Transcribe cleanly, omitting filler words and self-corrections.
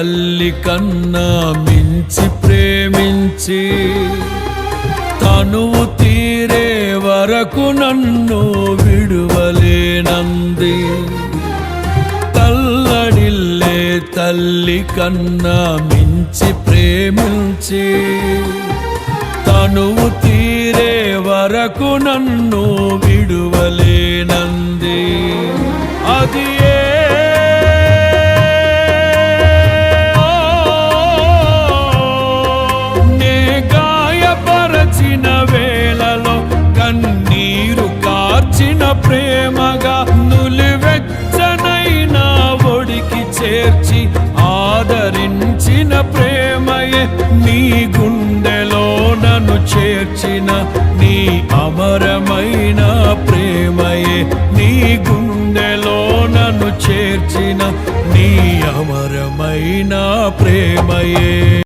తల్లి కన్నా మించి ప్రేమించి తనువు తీరే వరకు నన్ను విడువలేనంది. తల్లడిల్లే తల్లి కన్నా మించి ప్రేమించి తనువు తీరే వరకు నన్ను విడువలేనంది. అది నే గాయపరచిన వేళలో కన్నీరు కార్చిన ప్రేమగా నులివెచ్చనైనా ఒడికి చేర్చి ఆదరించిన ప్రేమయే నీ గుండెలో నన్ను చేర్చిన నీ అమరమైన ప్రేమయే నీ గుండెలో నన్ను చేర్చిన నీ అమరమైన ప్రేమయే.